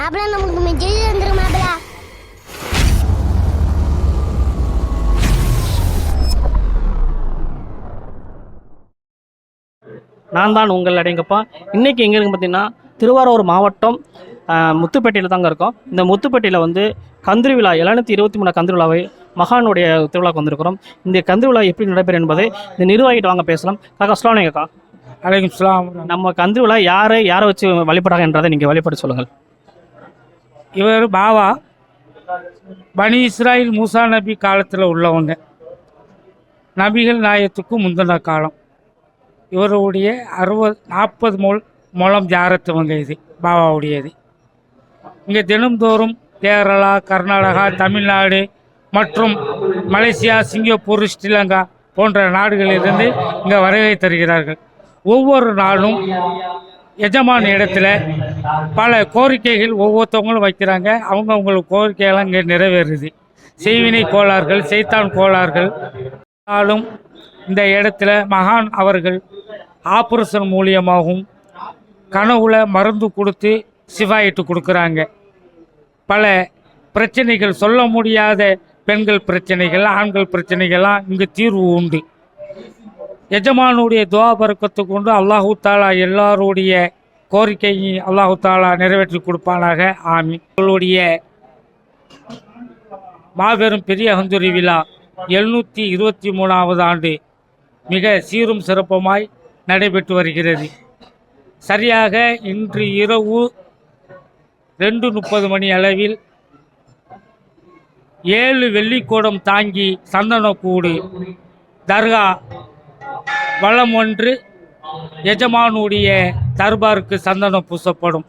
மாப்பிள்ள நமக்கு மெசேஜ் வந்துரும் மாப்பிள்ள. நான் தான் உங்கள் அடையங்கப்பா. இன்றைக்கி எங்கே இருக்குன்னு பார்த்தீங்கன்னா திருவாரூர் மாவட்டம் முத்துப்பேட்டையில் தாங்க இருக்கோம். இந்த முத்துப்பேட்டையில் வந்து கந்திரி விழா 723 கந்திரி விழாவை மகானுடைய திருவிழாவுக்கு வந்திருக்கிறோம். இந்த கந்திரி விழா எப்படி நடைபெறும் என்பதை இந்த நிர்வாகிட்டு வாங்க பேசலாம். காக்கா அஸ்ஸலாமு அலைக்கும் அக்கா. அலைக்கும் ஸலாம். நம்ம கந்திரி விழா யாரை வச்சு வழிபடுறாங்க என்றதை நீங்கள் வழிபட சொல்லுங்கள். இவர் பாவா பனி இஸ்ராயில் மூசா நபி காலத்தில் உள்ளவங்க, நபிகள் நாயத்துக்கு முந்தின காலம். இவருடைய 40 முழம் ஜாரத்துவங்க இது பாபாவுடையது. இங்கே தினம்தோறும் கேரளா, கர்நாடகா, தமிழ்நாடு மற்றும் மலேசியா, சிங்கப்பூர், ஸ்ரீலங்கா போன்ற நாடுகளிலிருந்து இங்கே வருகை தருகிறார்கள். ஒவ்வொரு நாளும் எஜமான இடத்துல பல கோரிக்கைகள் ஒவ்வொருத்தவங்களும் வைக்கிறாங்க. அவங்களுக்கு கோரிக்கையெல்லாம் இங்கே நிறைவேறுது. செய்வினை கோளாறுகள், செய்தான் கோளாறுகள் நாளும் இந்த இடத்துல மகான் அவர்கள் ஆப்ரேஷன் மூலியமாகவும் கனவுல மருந்து கொடுத்து சிவாயிட்டு கொடுக்குறாங்க. பல பிரச்சனைகள், சொல்ல முடியாத பெண்கள் பிரச்சனைகள், ஆண்கள் பிரச்சனைகள்லாம் இங்கு தீர்வு உண்டு. எஜமானுடைய துவா பரக்கத்து கொண்டு அல்லாஹு தாலா எல்லாருடைய கோரிக்கையை அல்லாஹு தாலா நிறைவேற்றி கொடுப்பானாக. ஆமீன். உங்களுடைய மாபெரும் பெரிய ஹந்துரி விழா 723வது ஆண்டு மிக சீரும் சிறப்புமாய் நடைபெற்று வருகிறது. சரியாக இன்று இரவு 2:30 மணி அளவில் 7 வெள்ளிக்கூடம் தாங்கி சந்தனக்கூடு தர்கா வளம் ஒன்று எஜமானுடைய தர்பாருக்கு சந்தனம் பூசப்படும்.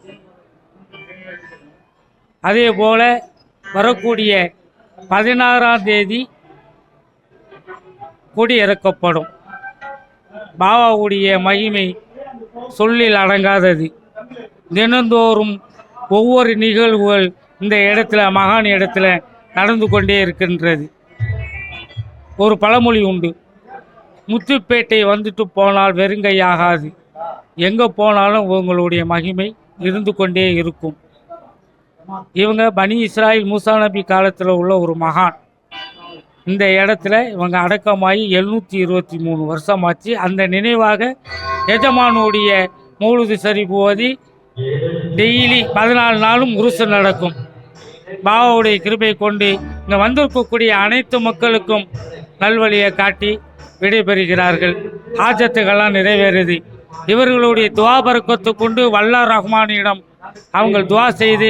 அதே போல வரக்கூடிய 16ஆம் தேதி கொடி இறக்கப்படும். பாபாவுடைய மகிமை சொல்லில் அடங்காதது. தினந்தோறும் ஒவ்வொரு நிகழ்வுகள் இந்த இடத்துல, மகான் இடத்துல நடந்து கொண்டே இருக்கின்றது. ஒரு பழமொழி உண்டு, முத்துப்பேட்டை வந்துட்டு போனால் வெறுங்கையாகாது. எங்கே போனாலும் உங்களுடைய மகிமை இருந்து கொண்டே இருக்கும். இவங்க பனி இஸ்ராயில் மூசா நபி காலத்தில் உள்ள ஒரு மகான். இந்த இடத்துல இவங்க அடக்கமாகி 723 வருஷமாச்சு. அந்த நினைவாக எஜமானுடைய மௌலுது ஷரீஃப் ஓதி டெய்லி 14 நாளும் உருசு நடக்கும். பாபாவுடைய கிருபை கொண்டு இங்கே வந்திருக்கக்கூடிய அனைத்து மக்களுக்கும் நல்வழியை காட்டி விடைபெறுகிறார்கள். ஹாஜத்துக்கெல்லாம் நிறைவேறுது. இவர்களுடைய துவா பரக்கத்து கொண்டு வல்லார் ரஹ்மானிடம் அவங்க துவா செய்து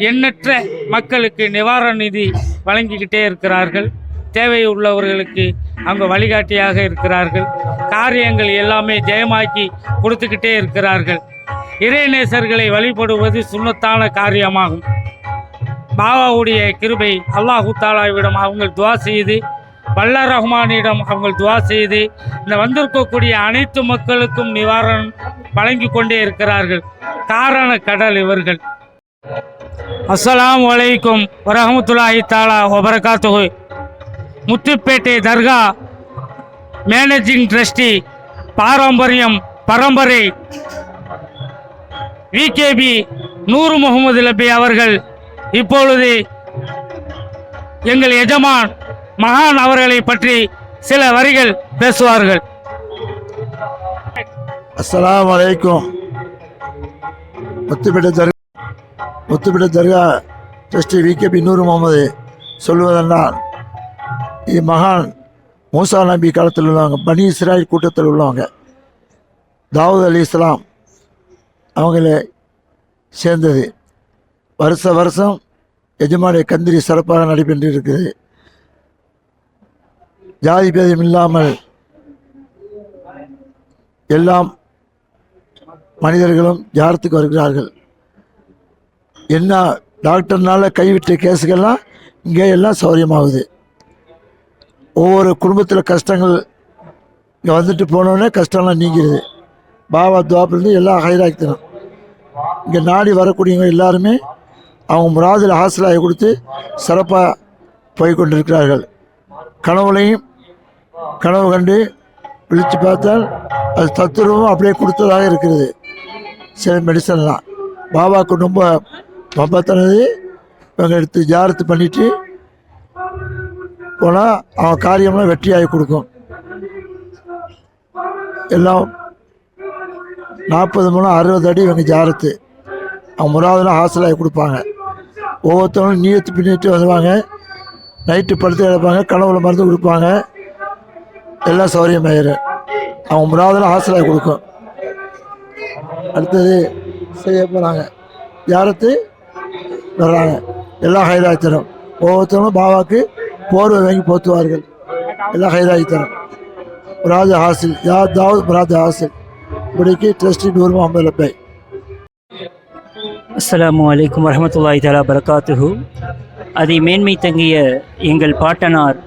எண்ணற்ற மக்களுக்கு நிவாரண நிதி வழங்கிக்கிட்டே இருக்கிறார்கள். தேவையுள்ளவர்களுக்கு அவங்க வழிகாட்டியாக இருக்கிறார்கள். காரியங்கள் எல்லாமே ஜெயமாக்கி கொடுத்துக்கிட்டே இருக்கிறார்கள். இறைநேசர்களை வழிபடுவது சுன்னத்தான காரியமாகும். பாபாவுடைய கிருபை அல்லாஹு தாலாவிடம் அவங்க துவா செய்து, வல்லார் ரஹ்மானிடம் அவங்க துவா செய்து இந்த வந்திருக்கக்கூடிய அனைத்து மக்களுக்கும் நிவாரணம் வழங்கி கொண்டே இருக்கிறார்கள். காரண கடல் இவர்கள். அஸ்ஸலாமு அலைக்கும் வரஹ்மத்துல்லாஹி தஆலா வபரகாத்துஹு. முத்துப்பேட்டை தர்கா மேனேஜிங் ட்ரஸ்டி பாரம்பரியம் பரம்பரை விகேபி நூறு முகமது லப்பி அவர்கள் இப்பொழுது எங்கள் எஜமான் மகான் அவர்களை பற்றி சில வரிகள் பேசுவார்கள். அஸ்ஸலாமு அலைக்கும். முத்துப்பேட்டை தர்கா ட்ரஸ்டி விகேபி நூறு முகமது சொல்லுவதென்றால், மகான் மூசா நபி காலத்தில் உள்ளவங்க, பனி இஸ்ராயில் கூட்டத்தில் உள்ளவங்க, தாவூத் அலி இஸ்லாம் அவங்கள சேர்ந்தது. வருஷம் எஜமானுடைய கந்திரி சிறப்பாக நடைபெற்று இருக்குது. ஜாதி பேதம் இல்லாமல் எல்லாம் மனிதர்களும் ஜாரத்துக்கு வருகிறார்கள். என்ன டாக்டர்னால கைவிட்ட கேஸுகள்லாம் இங்கே எல்லாம் சௌரியமாகுது. ஒவ்வொரு குடும்பத்தில் கஷ்டங்கள் இங்கே வந்துட்டு போனோடனே கஷ்டம்லாம் நீங்கிடுது. பாபா துவாப்பிலேருந்து எல்லாம் ஹைராக்கித்தனம். இங்கே நாடி வரக்கூடியவங்க எல்லாருமே அவங்க முராதில் ஹாசலாகி கொடுத்து சிறப்பாக போய்கொண்டிருக்கிறார்கள். கனவு கண்டு விழித்து பார்த்தால் அது தத்துருவம் அப்படியே கொடுத்ததாக இருக்கிறது. சில மெடிசன்லாம் பாபாவுக்கு ரொம்ப மொபத்தனது இவங்க எடுத்து ஜாரத்து பண்ணிவிட்டு போனால் அவன் காரியம்லாம் வெற்றியாகி கொடுக்கும். எல்லாம் 40 மூலம் 60 அடி இவங்க ஜாரத்து அவங்க முறாவதுலாம் ஹாஸ்டலாகி கொடுப்பாங்க. ஒவ்வொருத்தவங்களும் நீயத்து பின்னிட்டு வருவாங்க. நைட்டு படுத்து கிடப்பாங்க, கனவுல மருந்து கொடுப்பாங்க. எல்லாம் சௌரியமாயிரும். அவங்க முறாவதுலாம் ஹாஸ்டலாகி கொடுக்கும். அடுத்தது செய்ய போகிறாங்க, ஜாரத்து வர்றாங்க, எல்லாம் ஹைராகி தரும். ஒவ்வொருத்தவங்களும் பாபாவுக்கு போர்வை வாங்கி போத்துவார்கள். எல்லாம் ஹைராகி தரும். முராது ஹாசில் யாதாவது முராது ஹாசில் இப்படிக்கு ட்ரஸ்டி 150 ரூபாய். அஸ்ஸலாமு அலைக்கும் வரஹ்மத்துல்லாஹி தஆலா பரகாத்துஹு. அதை மேன்மை தங்கிய எங்கள் பாட்டனார்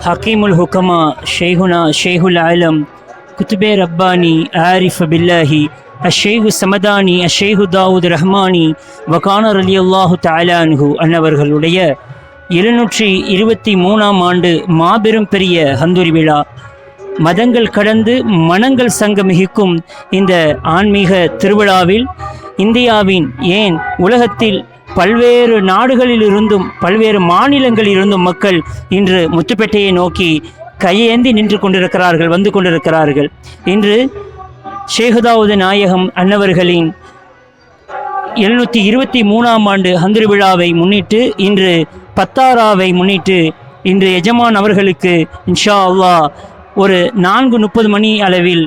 ஹக்கீமுல் ஹுக்கமா ஷேகுனா ஷேகுல் ஆலம் குத்துபே ரப்பானி ஆரிஃப் பில்லாஹி அஷேகு சமதானி அஷேகு தாவூத் ரஹ்மானி வகானர் அலி அல்லாஹு தஆலான்ஹு அன்னவர்களுடைய 723ஆம் ஆண்டு மாபெரும் பெரிய ஹந்துரி விழா, மதங்கள் கடந்து மனங்கள் சங்கமிக்கும் இந்த ஆன்மீக திருவிழாவில் இந்தியாவின் ஏன் உலகத்தில் பல்வேறு நாடுகளிலிருந்தும் பல்வேறு மாநிலங்களிலிருந்தும் மக்கள் இன்று முத்துப்பேட்டையை நோக்கி கையேந்தி நின்று கொண்டிருக்கிறார்கள், வந்து கொண்டிருக்கிறார்கள். இன்று ஷேகுதாவுது நாயகம் அன்னவர்களின் 723ஆம் ஆண்டு ஹந்துரி விழாவை முன்னிட்டு, இன்று பத்தாராவை முன்னிட்டு, இன்று எஜமான் அவர்களுக்கு இன்ஷா அல்லாஹ் ஒரு 4:30 மணி அளவில்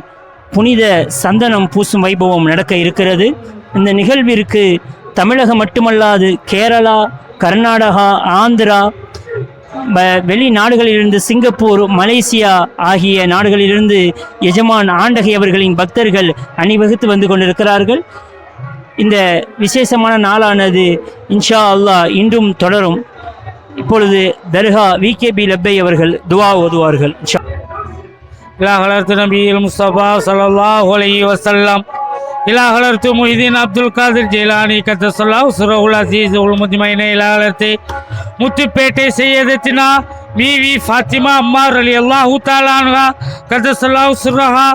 புனித சந்தனம் பூசும் வைபவம் நடக்க இருக்கிறது. இந்த நிகழ்விற்கு தமிழகம் மட்டுமல்லாது கேரளா, கர்நாடகா, ஆந்திரா, வெளிநாடுகளிலிருந்து சிங்கப்பூர், மலேசியா ஆகிய நாடுகளிலிருந்து எஜமான் ஆண்டகை அவர்களின் பக்தர்கள் அணிவகுத்து வந்து கொண்டிருக்கிறார்கள். இந்த விசேஷமான நாளானது இன்ஷா அல்லாஹ் இன்றும் தொடரும். இப்பொழுது தர்கா விகேபி லப்பை அவர்கள் துவா ஓதுவார்கள். இலா ஹலர்த்து நபியில் முஸ்தபா ஸல்லல்லாஹு அலைஹி வஸல்லம், இலா ஹலர்த்து முஹிதீன் அப்துல் காதிர் ஜெயிலானி கத்தஸல்லாஹு சுரஹுல் அசீஸ் உல் முத்மைன, இலா ஹலர்த்து முத்துப்பேட்டை செய்யதத்தினா விவி ஃபாத்திமா அம்மார் ரலியல்லாஹு தஆலா அன்ஹா கத்தஸல்லாஹு சுரஹா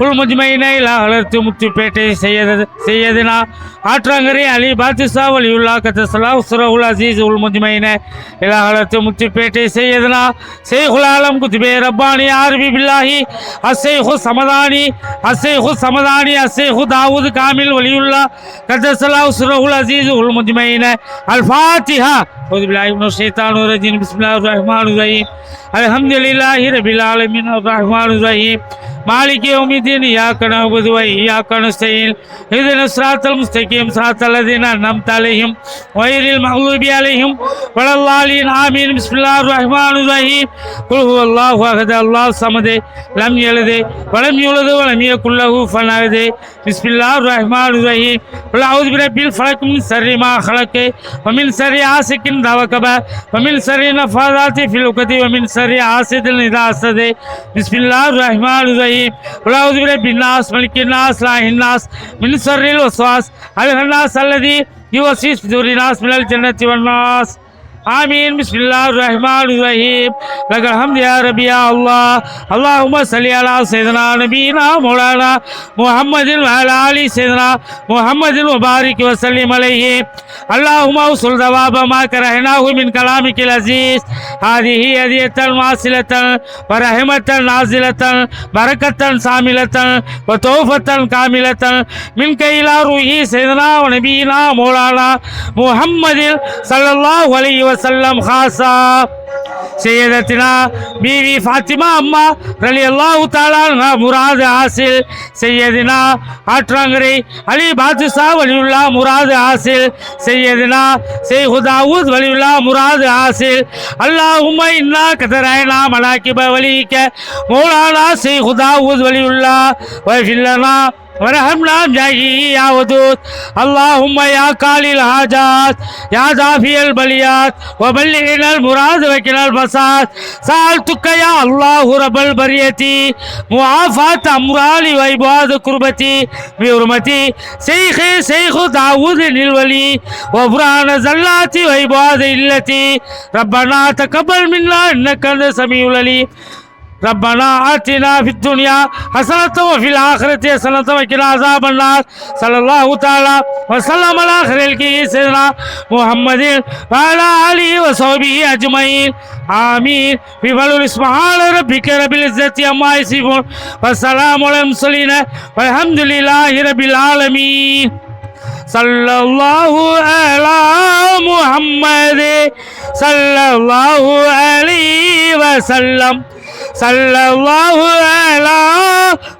உல் முத்மைன, இலா ஹலர்த்து முத்துப்பேட்டை செய்யதுனா ஆற்றங்கரை அலி பாத்திஷா வலியுல்லா கத்தஸல்லாஹு சுரஹுல் அசீஸ் உல் முத்மைன, இலா ஹலர்த்து முத்துப்பேட்டை செய்யதுனா ஷேகுல் ஆலம் குத்பே ரப்பானி ஆரிஃப் பில்லாஹி அஷேகு சமதானி அஷேகு தாவூத் காமில் வலியுல்லா கத்தஸல்லாஹு சுரஹுல் அசீஸ் உல் முத்மைன. அல் ஃபாத்திஹா. அஊது பில்லாஹி மினஷ் ஷைத்தானிர் ரஜீம். பிஸ்மில்லாஹிர் ரஹ்மானிர் ரஹீம். அல்ஹம்துலில்லாஹி ரப்பில் ஆலமீன் அர்ரஹ்மானிர் ரஹீம் மாலிகி யௌமிddin இய்யாக நஅபுது வ இய்யாக நஸ்தஈன் இஹ்தினஸ் ஸிராத்தல் முஸ்தகீம் ஸிராத்தல் லதீன அன்அம்த அலைஹிம் கய்ரில் மக்லூபி அலைஹிம் வலல்லாலீன் ஆமீன். பிஸ்மில்லாஹிர் ரஹ்மானிர் ரஹீம். குல் ஹுவல்லாஹு அஹத் அல்லாஹு ஸமத் லம் யலித் வலம் யூலத் வலம் யகுல் லஹு குஃபுவன் அஹத். பிஸ்மில்லாஹிர் ரஹ்மானிர் ரஹீம். குல் அஊது பிரப்பில் ஃபலக் மின் ஷர்ரி மா ஹலக் வ மின் ஷர்ரி ஆசிகின் இதா வகப வ மின் ஷர்ரி நஃபாதாத்தி ஃபில் உகதி வ மின் ஷர்ரி ஆசிதின் இதா ஹஸத். பிஸ்மில்லாஹிர் ரஹ்மானிர் ரஹீம். قل أعوذ برب الناس ملك الناس إله الناس من شر الوسواس الخناس الذي يوسوس في صدور الناس من الجنة والناس. آمين. بسم الله الرحمن الرحيم. لك الحمد يا ربي يا الله. اللهم صل على سيدنا نبينا مولانا محمد وعلى آل سيدنا محمد وبارك وسلم عليه. اللهم اوصل ثواب ما كرهناه من كلامك العزيز. هذه هدية واصلة ورحمة نازلة بركة شاملة وتوفة كاملة منك إلى روح سيدنا ونبينا مولانا محمد صلى الله عليه وسلم خاصة. سيدتنا बीवी फातिमा अम्मा रली अल्लाह ताला अन्हा मुराद हासिल. सैयदना आट्रंगरे अली बादशाह वलीउल्लाह मुराद हासिल. सैयदना शेख दाऊद वलीउल्लाह मुराद हासिल. अल्लाहुम्मा इन्ना कतरायना मलाकिब वलीक मौलाना शेख दाऊद वलीउल्लाह वफिलना ورحمنا جاهي يا ودود. اللهم يا قالي الحاجات يا دافي البليات وبلغنا المراد وكنا الفساد. سألتك يا الله رب البرية معافاة أمرالي وإبعاد كربتي بحرمتي شيخ داود الولي وفران زلاتي وإبعاد إلتي. ربنا تقبل منا إنك أنت السميع العليم. ربنا آتنا في الدنيا حسنة وفي الآخرة حسنة وقنا عذاب النار صلى الله تعالى وسلم على خير سيدنا محمد وعلى آله وصحبه أجمعين آمين بفضل سبحان ربك رب العزة عما يصفون والسلام على المرسلين والحمد لله رب العالمين صلى الله على محمد صلى الله عليه وسلم صلى الله على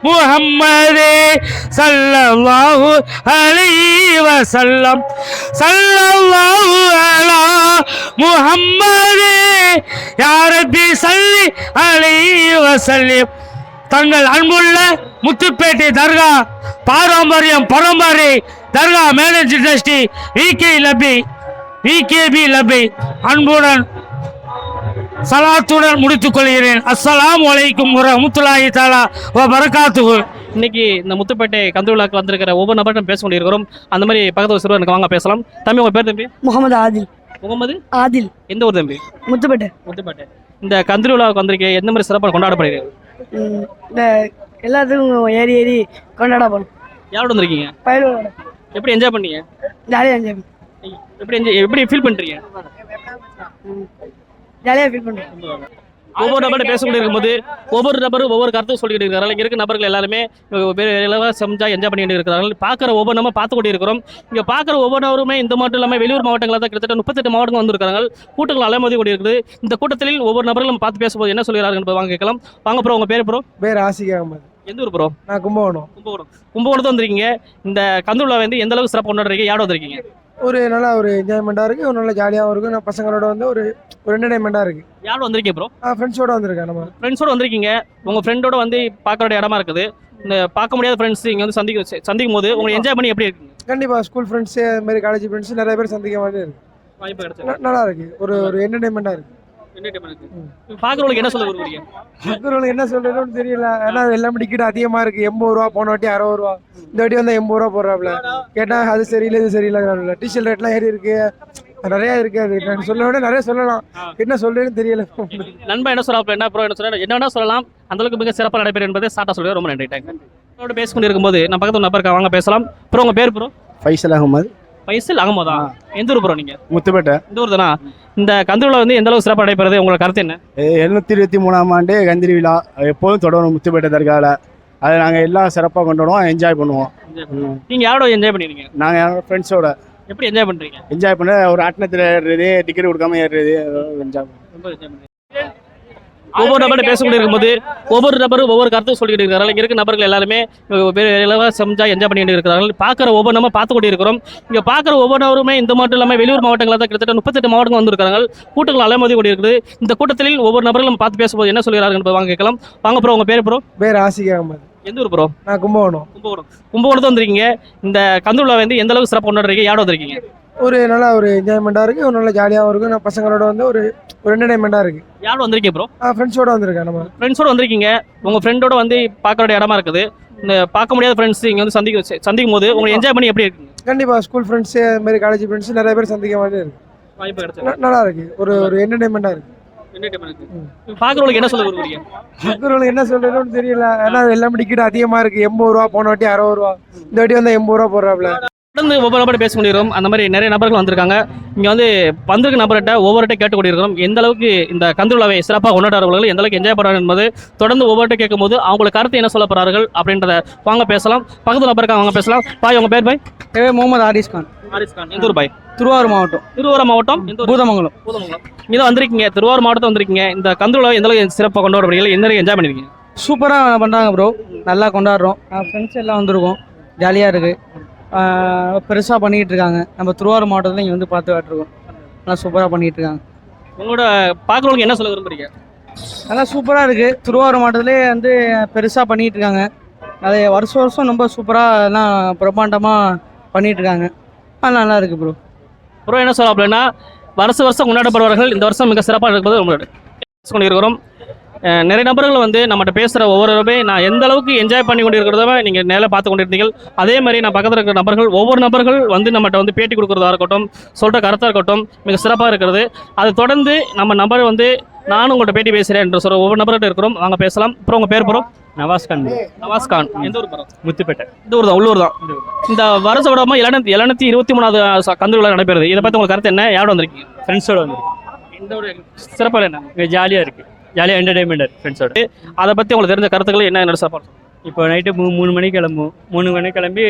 محمد صلى الله عليه وسلم صلى الله على محمد يا ربي صل عليه وسلم தங்கள் அன்புள்ள முத்துப்பேட்டை தர்கா பாரம்பரியம் பரம்பரை தர்கா மேனேஜ் ட்ரஸ்டி விகேபி லப்பி அன்புடன் சலாத்துடன் முடித்துக் கொள்கிறேன். அஸ்ஸலாமு அலைக்கும் வரஹ்மத்துல்லாஹி தஆலா வ பரகாத்துஹு. இன்னைக்கு இந்த முத்துப்பேட்டை கந்தூரிலாக்கு வந்திருக்கிற ஒவ்வொரு நபர்கிட்ட பேச கொண்டிருக்கிறோம். அந்த மாதிரி பக்கத்து சிறுவர் எனக்கு வாங்க பேசலாம். தம்பி உங்க பேர் தம்பி? முகமது ஆதில். முகமது ஆதில். எந்த ஊர் தம்பி? முத்துப்பேட்டை. முத்துப்பேட்டை. இந்த கந்தூரிலாவுக்கு வந்திருக்கீங்க, எந்த மாதிரி சிறப்பாக கொண்டாடப்படுகிறது? இந்த எல்லாத்துக்கும் ஏறி ஏறி கொண்டாடப்படும். யாரோட வந்திருக்கீங்க? பயலோட. எப்படி என்ஜாய் பண்ணீங்க? ஜாலியாக என்ஜாய் பண்ணி. எப்படி ஃபீல் பண்ணுறீங்க? ஜாலியாக ஃபீல் பண்ணுறோம். ஒவ்வொரு நபரும் பேசிக்கிட்டு இருக்கும்போது ஒவ்வொரு நபரும் ஒவ்வொரு கருத்தும் சொல்லிட்டு இருக்கிறார்கள். இங்கே இருக்க நபர்கள் எல்லாருமே செஞ்சா என்ஜாய் பண்ணிட்டு இருக்கிறார்கள். பார்க்குற ஒவ்வொரு நம்ம பார்த்து கொண்டு இருக்கிறோம். இங்கே பார்க்குற ஒவ்வொருவருமே இந்த மட்டும் இல்லாமல் வெளியூர் மாவட்டங்களில் தான் கிட்டத்தட்ட 38 மாவட்டங்கள் வந்திருக்காங்க. கூட்டங்கள் அலைமோதி கொண்டு இருக்குது. இந்த கூட்டத்தில் ஒவ்வொரு நபர்களும் பார்த்து பேசும்போது என்ன சொல்கிறார்கள் என்பதை வாங்க கேட்கலாம். வாங்க ப்ரோ, உங்கள் பேர் ப்ரோ? பேர் ஆசிக் அகமது. எந்த ஊர் ப்ரோ? நான் கும்பகோணம். கும்பகோணத்தை வந்திருக்கீங்க. இந்த கந்தூரில் வந்து எந்த அளவுக்கு சிறப்பு கொண்டாடுறீங்க? யாரோட வந்திருக்கீங்க? ஒரு நல்லா ஒரு என்ஜாய்மெண்ட்டாக இருக்குது, ஒரு நல்ல ஜாலியாகவும் இருக்குது. நான் பசங்களோட வந்து ஒரு என்டர்டைன்மெண்ட்டாக இருக்குது. யாரோட வந்திருக்கீங்க ப்ரோ? ஃப்ரெண்ட்ஸோட வந்திருக்கேன். நம்ம ஃப்ரெண்ட்ஸோட வந்திருக்கீங்க. உங்கள் ஃப்ரெண்டோட வந்து பார்க்குற இடமா இருக்குது. இந்த பார்க்க முடியாத ஃப்ரெண்ட்ஸ் இங்கே வந்து சந்திக்கும் போது உங்களுக்கு என்ஜாய் பண்ணி எப்படி இருக்குங்க? கண்டிப்பாக ஸ்கூல் ஃப்ரெண்ட்ஸு, அது மாதிரி காலேஜ் ஃப்ரெண்ட்ஸு நிறைய பேர் சந்திக்க மாதிரி இருக்குது. வாய்ப்பு கிடைச்சது. நல்லா இருக்குது. ஒரு என்டர்டைன்மெண்ட்டாக இருக்குது. பார்க்குறவங்களுக்கு என்ன சொல்ல விரும்புறீங்க? பார்க்குறவங்களுக்கு என்ன சொல்கிறதுன்னு தெரியல. ஏன்னா எல்லாம் டிக்கெட் அதிகமாக இருக்குது. 80 ரூபா, போன வாட்டி 60 ரூபா, இந்த வாட்டி வந்து 80 ரூபா போடுறாப்புல. கேட்டால் அது சரியில்லை இது சரியில்லை. டீசல் ரேட்லாம் ஏறி இருக்குது, நிறையா இருக்குது. அது நான் சொல்ல விட நிறைய சொல்லலாம், என்ன சொல்றேன்னு தெரியல. நண்பன் என்ன சொல்றாப்ல, என்ன ப்ரோ என்ன சொல்ல, என்ன வேணா சொல்லலாம். அந்த அளவுக்கு மிக சிறப்பாக நடைபெறும் என்பதை சாட்டா சொல்லுவேன். ரொம்ப நன்றி. தேங்க்யூ. பேசிக்கொண்டு இருக்கும்போது நான் பக்கத்தில் நபருக்கு வாங்க பேசலாம். ப்ரோ உங்கள் பேர் ப்ரோ? ஃபைசல் அகமது. ஃபைசல் அகமதா? எந்த ஊர் ப்ரோ நீங்கள்? முத்துப்பேட்டை. இந்த ஊர் தானா? இந்த கந்திரி விழா வந்து எந்த அளவுக்கு சிறப்பாக நடைபெறுது, உங்களோட கருத்து என்ன? 723ஆம் ஆண்டு கந்திரி விழா எப்போதும் தொடரும் முத்துப்பேட்டை தர்காவில். அதை நாங்கள் எல்லாம் சிறப்பாக கொண்டாடுவோம், என்ஜாய் பண்ணுவோம். நீங்கள் யாரோட என்ஜாய் பண்ணிடுறீங்க? நாங்கள் ஃப்ரெண்ட்ஸோட. எப்படி என்ஜாய் பண்ணுறீங்க? என்ஜாய் பண்ண ஒரு ஆட்டத்தில் ஏறுறது, டிக்கெட் கொடுக்காம ஏறுறது, என்ஜாய் பண்ணுறோம். ஒவ்வொரு நபரும் பேசிக்கிட்டு இருக்கும்போது ஒவ்வொரு நபரும் ஒவ்வொரு கருத்தும் சொல்லிட்டு இருக்கிறார்கள். இங்கே இருக்க நபர்கள் எல்லாருமே செஞ்சா என்ஜாய் பண்ணிட்டு இருக்கிறார்கள். பார்க்குற ஒவ்வொரு நம்ம பார்த்து கொண்டு இருக்கிறோம். இங்கே பார்க்குற ஒவ்வொருவருமே இந்த மட்டும் இல்லாமல் வெளியூர் மாவட்டங்களில் தான் கிட்டத்தட்ட 38 மாவட்டங்கள் வந்திருக்காங்க. கூட்டங்கள் அலைமோதி கொண்டு இருக்குது. இந்த கூட்டத்தில் ஒவ்வொரு நபர்களும் பார்த்து பேசும்போது என்ன சொல்கிறார்கள் என்பதை வாங்க கேட்கலாம். வாங்க ப்ரோ, உங்கள் பேர் ப்ரோ? பேர் ஆசிக் அகமது. எந்த ஊர் ப்ரோ? நான் கும்பகோணம். கும்பகோணத்தை வந்திருக்கீங்க. இந்த கந்தூரி விழா வந்து எந்த அளவுக்கு சிறப்பு கொண்டாடுறீங்க? யாரோட வந்திருக்கீங்க? நல்லா ஒரு என்ஜாய்மெண்ட்டாக இருக்குது, ஒரு நல்ல ஜாலியாகவும் இருக்குது. நான் பசங்களோட வந்து ஒரு என்டர்டைன்மெண்ட்டாக இருக்குது. யாரோட வந்திருக்கீங்க ப்ரோ? ஃப்ரெண்ட்ஸோட வந்திருக்கேன். நம்ம ஃப்ரெண்ட்ஸோட வந்திருக்கீங்க. உங்கள் ஃப்ரெண்டோட வந்து பார்க்குற இடமா இருக்குது. இந்த பார்க்க முடியாத ஃப்ரெண்ட்ஸ் இங்கே வந்து சந்திக்கும் போது உங்களுக்கு என்ஜாய் பண்ணி எப்படி இருக்குங்க? கண்டிப்பாக ஸ்கூல் ஃப்ரெண்ட்ஸு, அது மாதிரி காலேஜ் ஃப்ரெண்ட்ஸு நிறைய பேர் சந்திக்க மாதிரி இருக்குது. வாய்ப்பு கிடைச்சது. நல்லா இருக்குது. ஒரு என்டர்டைன்மெண்ட்டாக இருக்குது. பார்க்குறவங்களுக்கு என்ன சொல்ல விரும்புறீங்க? பார்க்குறவங்களுக்கு என்ன சொல்கிறதுன்னு தெரியல. ஏன்னா எல்லாம் டிக்கெட் அதிகமாக இருக்குது. 80 ரூபா, போன வாட்டி 60 ரூபா, இந்த வாட்டி வந்து 80 ரூபா போடுறாப்புல. தொடர்ந்து ஒவ்வொரு நபர் பேச முடியும். அந்த மாதிரி நிறைய நபர்கள் வந்திருக்காங்க. இங்கே வந்து வந்திருக்க நபர்கிட்ட ஒவ்வொருட்ட கேட்டு கொண்டிருக்கிறோம். எந்த அளவுக்கு இந்த கந்தூரி விழாவை சிறப்பாக கொண்டாடுறவர்கள் எந்த அளவுக்கு என்ஜாய் பண்ணுறாங்க என்பது தொடர்ந்து ஒவ்வொருட்ட கேட்கும்போது அவங்களுக்கு கருத்து என்ன சொல்ல போகிறார்கள் அப்படின்றத வாங்க பேசலாம். பக்கத்து நபருக்காக வாங்க பேசலாம். பாய் உங்கள் பேர் பாய்? முகமது ஆரிஸ் கான். எந்த ஊர் பாய்? திருவாரூர் மாவட்டம். திருவாரூர் மாவட்டம் பூதமங்கலம். இங்கே தான் வந்திருக்கீங்க. திருவாரூர் மாவட்டத்தில் வந்திருக்கீங்க. இந்த கந்தூரி விழாவை எந்த அளவுக்கு சிறப்பாக கொண்டாடுறீங்க, எந்த அளவுக்கு என்ஜாய் பண்ணிருக்கீங்க? சூப்பராக பண்ணுறாங்க ப்ரோ, நல்லா கொண்டாடுறோம். ஃப்ரெண்ட்ஸ் எல்லாம் வந்திருக்கோம், ஜாலியாக இருக்குது. பெருசாக பண்ணிகிட்டு இருக்காங்க. நம்ம திருவாரூர் மாவட்டத்தில் இங்கே வந்து பார்த்து காட்டிருக்கோம். நல்லா சூப்பராக பண்ணிகிட்டு இருக்காங்க. உங்களோட பார்க்குறவங்களுக்கு என்ன சொல்ல விரும்புறீங்க? நல்லா சூப்பராக இருக்குது. திருவாரூர் மாவட்டத்திலே வந்து பெருசாக பண்ணிகிட்டு இருக்காங்க. அது வருஷம் ரொம்ப சூப்பராக எல்லாம் பிரம்மாண்டமாக பண்ணிகிட்டு இருக்காங்க. நல்லா இருக்குது ப்ரோ. ப்ரோ என்ன சொல்ல அப்படின்னா, வருஷம் கொண்டாடப்படுவார்கள். இந்த வருஷம் மிக சிறப்பாக இருக்கும்போது ரொம்ப கொண்டிருக்கிறோம். நிறைய நபர்கள் வந்து நம்மகிட்ட பேசுகிற ஒவ்வொருவருமே நான் எந்த அளவுக்கு என்ஜாய் பண்ணி கொண்டு இருக்கிறத நீங்கள் நேரில் பார்த்து கொண்டிருந்தீங்க. அதே மாதிரி நான் பக்கத்தில் இருக்கிற நபர்கள் ஒவ்வொரு நபர்கள் வந்து நம்மகிட்ட வந்து பேட்டி கொடுக்குறதா இருக்கட்டும், சொல்கிற கருத்தாக இருக்கட்டும், மிக சிறப்பாக இருக்கிறது. அதை தொடர்ந்து நம்ம நபர் வந்து நானும் உங்கள்கிட்ட பேட்டி பேசுகிறேன் என்று சொல்கிற ஒவ்வொரு நபர்கிட்ட இருக்கிறோம். வாங்க பேசலாம். அப்புறம் உங்கள் பேர் போகிறோம்? நவாஸ்கான். நவாஸ்கான். எந்த ஊர் போகிறோம்? முத்துப்பேட்டை. இந்த ஊர் தான், உள்ளூர் தான். இந்த வருஷ விடாமல் 723வது கந்து விழா நடைபெறுது. இதை பற்றி உங்களுக்கு கருத்து என்ன? யாரோட வந்திருக்கீங்க? ஃப்ரெண்ட்ஸோட வந்து இந்த ஒரு சிறப்பாக என்ன? இங்கே ஜாலியாக இருக்குது, ஜாலியாக என்டர்டைன்மெண்ட் ஃப்ரெண்ட்ஸோட. அதை பற்றி உங்களுக்கு தெரிஞ்ச கருத்துக்கள் என்ன சாப்பாடு? இப்போ நைட்டு 3 மணிக்கு கிளம்பும். 3 மணிக்கு கிளம்பி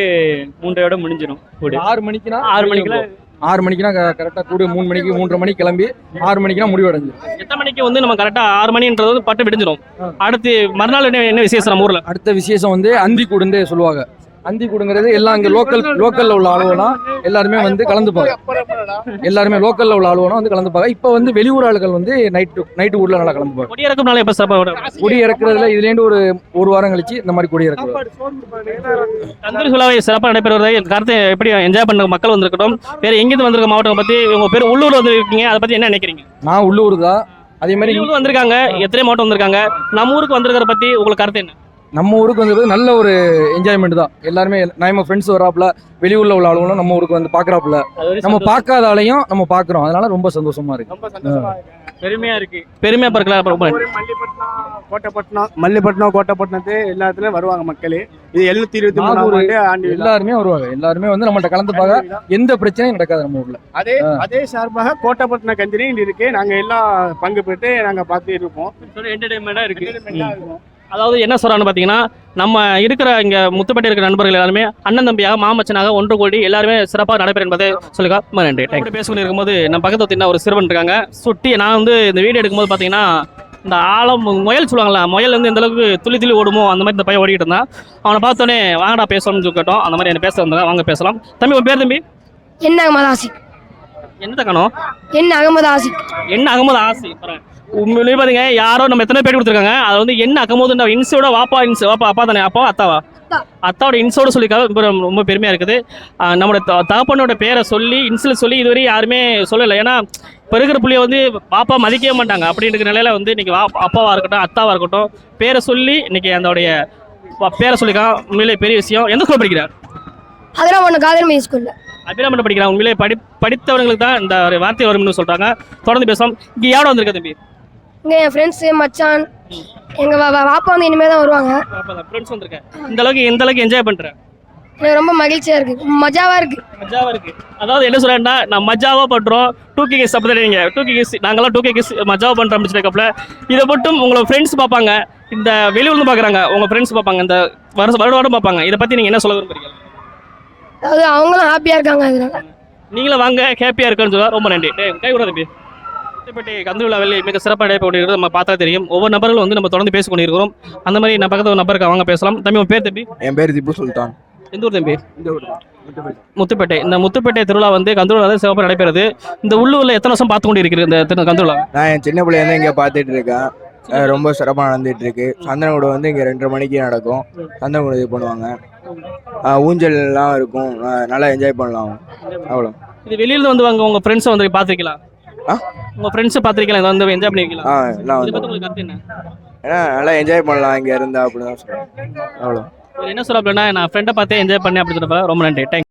3:30 முடிஞ்சிடும். 6 மணிக்குனா 6 மணிக்கெல்லாம் 6 மணிக்குனா கரெக்டாக கூடு. 3 மணிக்கு 3:30 மணிக்கு கிளம்பி 6 மணிக்குனா முடிவடைஞ்சிடும். எத்தனை மணிக்கு வந்து நம்ம கரெக்டாக 6 மணின்றது வந்து பட்டு விடிஞ்சிடும். அடுத்து மறுநாள் என்ன விசேஷம் நம்ம ஊரில்? அடுத்த விசேஷம் வந்து அந்தி கூடுந்தே சொல்லுவாங்க. அந்தி கூடுங்கிறது எல்லாம் இங்கே லோக்கல்ல உள்ள ஆளுவனா எல்லாருமே வந்து கலந்துப்பாங்க. எல்லாருமே லோக்கல்ல உள்ள ஆளுவனா வந்து கலந்துப்பாங்க. இப்போ வந்து வெளியூர் ஆளுகள் வந்து நைட்டு ஊர்ல நல்லா கலந்துப்பாங்க. கொடி இறக்கும் நாள் எப்போ சிறப்பாக? கொடி இறக்குறதுல இதுலேருந்து ஒரு வாரம் கழிச்சு இந்த மாதிரி கொடி இறக்குறது. கந்தூரி விழாவை சிறப்பாக நடைபெறுவதை கருத்தை எப்படி என்ஜாய் பண்ண மக்கள் வந்திருக்கட்டும், வேறு எங்கேருந்து வந்திருக்க மாவட்டம் பற்றி உங்கள் பேர் உள்ளூர் வந்துருக்கீங்க, அதை பற்றி என்ன நினைக்கிறீங்க? நான் உள்ளூர் தான். அதே மாதிரி உள்ளூர் வந்திருக்காங்க, எத்தனை மாவட்டம் வந்திருக்காங்க, நம்ம ஊருக்கு வந்திருக்கிற பற்றி உங்களுக்கு கருத்து என்ன? நம்ம ஊருக்கு வந்து நல்ல ஒரு என்ஜாய்மெண்ட் தான். எல்லாருமே நம்ம ஃப்ரெண்ட்ஸ் வராப்புல, வெளியூர்ல உள்ள ஆளுங்களும் நம்ம ஊருக்கு வந்து பாக்குறாப்புல, நம்ம பார்க்காத ஆளையும் நம்ம பாக்குறோம். அதனால ரொம்ப சந்தோஷமா இருக்கு, பெருமையாக இருக்குது. பெருமையாக பார்க்கலாம். ரொம்ப மல்லிப்பட்டினம் கோட்டைப்பட்டினத்து எல்லாத்துலயும் வருவாங்க மக்கள். இது 723 ஆண்டு எல்லாருமே வருவாங்க. எல்லாருமே வந்து நம்மள்ட்ட கலந்துப்பாங்க. எந்த பிரச்சனையும் நடக்காது நம்ம ஊர்ல. அதே சார்பாக கோட்டைப்பட்டினம் கந்திரி இருக்கு. நாங்க எல்லாம் பங்கு பெற்று நாங்க பார்த்து இருப்போம். என்டர்டைன்மெண்ட்டாக இருக்குது. அதாவது என்ன சொல்கிறான்னு பார்த்தீங்கன்னா, நம்ம இருக்கிற இங்கே முத்துப்பேட்டை இருக்கிற நண்பர்கள் எல்லாருமே அண்ணன் தம்பியாக மாமச்சனாக ஒன்று கூடி எல்லாருமே சிறப்பாக நடைபெறும் என்பதை சொல்லிக்கா. ரொம்ப நன்றி. அப்படி பேசிக்கொண்டு இருக்கும்போது நம்ம பக்கத்தில் பார்த்தீங்கன்னா ஒரு சிறுவன் இருக்காங்க. சுட்டி நான் வந்து இந்த வீடியோ எடுக்கும்போது பார்த்தீங்கன்னா இந்த முயல் சொல்லுவாங்களா, முயல் வந்து எந்த அளவுக்கு துள்ளி ஓடுமோ அந்த மாதிரி இந்த பையன் ஓடிக்கிட்டு இருந்தான். அவனை பார்த்தோன்னே வாங்கடா பேசணும்னு சொல்லி கேட்டோம். அந்த மாதிரி என்ன பேச வந்தாங்க. வாங்க பேசலாம். தம்பி உன் பேர்? தம்பி என்ன அகமது ஆசிக். என்ன தக்கணும்? என்ன அகமது ஆசிக். என்ன அகமது ஆசி. உண்மையிலேயே பாருங்க, யாரோ நம்ம எத்தனை பேர் கொடுத்துருக்காங்க. அது வந்து என்ன அகமது இன்ஸோட வாப்பா அப்பா தானே, அப்பா அத்தாவா, அத்தாவோட இன்ஸோட சொல்லிக்காக ரொம்ப பெருமையாக இருக்குது. நம்மளோட தகப்பனோட பேரை சொல்லி இன்ஸில் சொல்லி இதுவரை யாருமே சொல்லலை. ஏன்னா இப்போ இருக்கிற பிள்ளைய வந்து பாப்பா மதிக்கவே மாட்டாங்க. அப்படின்ற நிலையில வந்து இன்னைக்கு அப்பாவாக இருக்கட்டும் அத்தாவாக இருக்கட்டும் பேரை சொல்லி இன்னைக்கு அதோடைய பேரை சொல்லிக்கா. உண்மையிலே பெரிய விஷயம். எந்த ஸ்கூல் படிக்கிறார்? அதெல்லாம் ஒன்று காதல் ஸ்கூலில் அபிராமன் படிக்கிறான். உண்மையிலே படித்தவர்களுக்கு தான் இந்த ஒரு வார்த்தை வரும்னு சொல்கிறாங்க. தொடர்ந்து பேசுவோம். இங்கே யாரும் வந்திருக்க தம்பி? இங்கே என் ஃப்ரெண்ட்ஸு மச்சான் எங்கள் வாப்பா வந்து இனிமேல் தான் வருவாங்க. ஃப்ரெண்ட்ஸ் வந்திருக்கேன். இந்த அளவுக்கு என்ஜாய் பண்ணுறேன். எனக்கு ரொம்ப மகிழ்ச்சியாக இருக்குது, மஜாவாக இருக்குது. அதாவது என்ன சொல்கிறேன்னா, நான் மஜாவாக பண்ணுறோம். 2K கிஸ் அப்படி தான். நீங்கள் 2K கிஸ், நாங்களாம் 2K கிஸ் மஜாவாக பண்ணுறோம் அப்படின்னு சொல்லியிருக்கப்புல இதை மட்டும் உங்களை ஃப்ரெண்ட்ஸ் பார்ப்பாங்க, இந்த வெளியூர்ந்து பார்க்குறாங்க, உங்கள் ஃப்ரெண்ட்ஸ் பார்ப்பாங்க, இந்த வருடம் பார்ப்பாங்க. இதை பற்றி நீங்கள் என்ன சொல்ல விரும்புறீங்க? அதாவது அவங்களும் ஹாப்பியாக இருக்காங்க. அதனால நீங்களும் வாங்க, ஹாப்பியாக இருக்குன்னு சொல்ல. ரொம்ப நன்றி. கை விட தம்பி. முத்துப்பேட்டை கந்து விழாவில் மிக சிறப்பாக நடைபெறுகிறது. நம்ம பார்த்தா தெரியும். ஒவ்வொரு நபர்களும் வந்து நம்ம தொடர்ந்து பேசி கொண்டிருக்கிறோம். அந்த மாதிரி நான் பக்கத்தில் ஒரு நபருக்கு அவங்க பேசலாம். தம்பி உன் பேர்? தம்பி என் பேர் திப்பு சுல்தான். எந்த ஊர் தம்பி? முத்துப்பேட்டை. இந்த முத்துப்பேட்டை திருவிழா வந்து கந்து விழா சிறப்பாக நடைபெறுது. இந்த உள்ளூரில் எத்தனை வருஷம் பார்த்து கொண்டு இருக்கிறது இந்த கந்து விழா? நான் என் சின்ன பிள்ளைங்க இங்கே பார்த்துட்டு இருக்கேன். ரொம்ப சிறப்பாக நடந்துட்டு இருக்கு. சந்தனக்கூட வந்து இங்கே 2:30 மணிக்கு நடக்கும். சந்தனக்கூட இது பண்ணுவாங்க. ஊஞ்சல்லாம் இருக்கும். நல்லா என்ஜாய் பண்ணலாம். அவ்வளோ. இது வெளியில வந்து வாங்க உங்கள் ஃப்ரெண்ட்ஸை வந்து பார்த்துருக்கலாம். உங்கள் ஃப்ரெண்ட்ஸை பார்த்துருக்கலாம். இதை வந்து என்ஜாய் பண்ணிருக்கலாம். எல்லாம் வந்து ஏன்னா நல்லா என்ஜாய் பண்ணலாம் இங்கே இருந்தால் அப்படிதான் சொல்லுவேன். அவ்வளோ. என்ன சொல்ல அப்படின்னா, நான் ஃப்ரெண்டை பார்த்தே என்ஜாய் பண்ணேன் அப்படின்னு சொல்லுறப்ப ரொம்ப நன்றி. தேங்க்.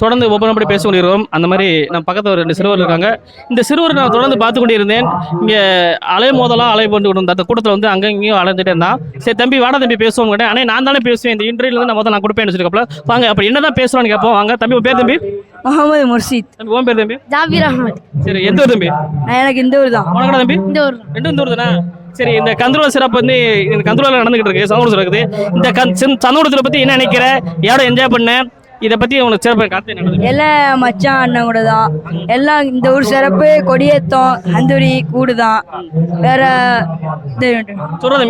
தொடர்ந்து ஒவ்வொரு பேசி கொண்டிருக்கிறோம். அந்த மாதிரி நம்ம பக்கத்தில் ஒரு 2 சிறுவர் இருக்காங்க. இந்த சிறுவர் நான் தொடர்ந்து பார்த்து கொண்டு இருந்தேன். இங்கே அலை போட்டு கொண்டு அந்த கூட்டத்தில் வந்து அங்கே இங்கேயும் அலைஞ்சிட்டே இருந்தான். சரி தம்பி வாடா தம்பி பேசுவோம் கேட்டேன். ஆனால் நான் தானே பேசுவேன், இந்த இன்டர்வியூல வந்து நான் கொடுப்பேன்னு வச்சிருக்கப்பல வாங்க அப்படி என்ன தான் பேசுவான்னு கேட்போம். வாங்க தம்பி உன் பேர்? தம்பி முகமது முர்ஷித். தம்பி உன் பேர்? தம்பி ஜாபீர் அஹ்மத். சரி எந்த ஊர் தம்பி? எனக்கு இந்த ஊர் தான். உனக்கடா தம்பி? இந்த ஊர். ரெண்டும் இந்த ஊர் தானே? சரி, இந்த கந்துருவ சிறப்பு வந்து இந்த கந்துருவில் நடந்துகிட்டு இருக்கு, சந்தோஷம் இருக்குது. இந்த சந்தோஷத்தில் பற்றி என்ன நினைக்கிற? யாரும் என்ஜாய் பண்ண இதை பற்றி உனக்கு சிறப்பு காத்து? எல்லாம் மச்சான் அண்ணன் கூட தான். எல்லாம் இந்த ஊர் சிறப்பு கொடியேற்றம் கந்தூரி கூடு தான். வேற சொல்றது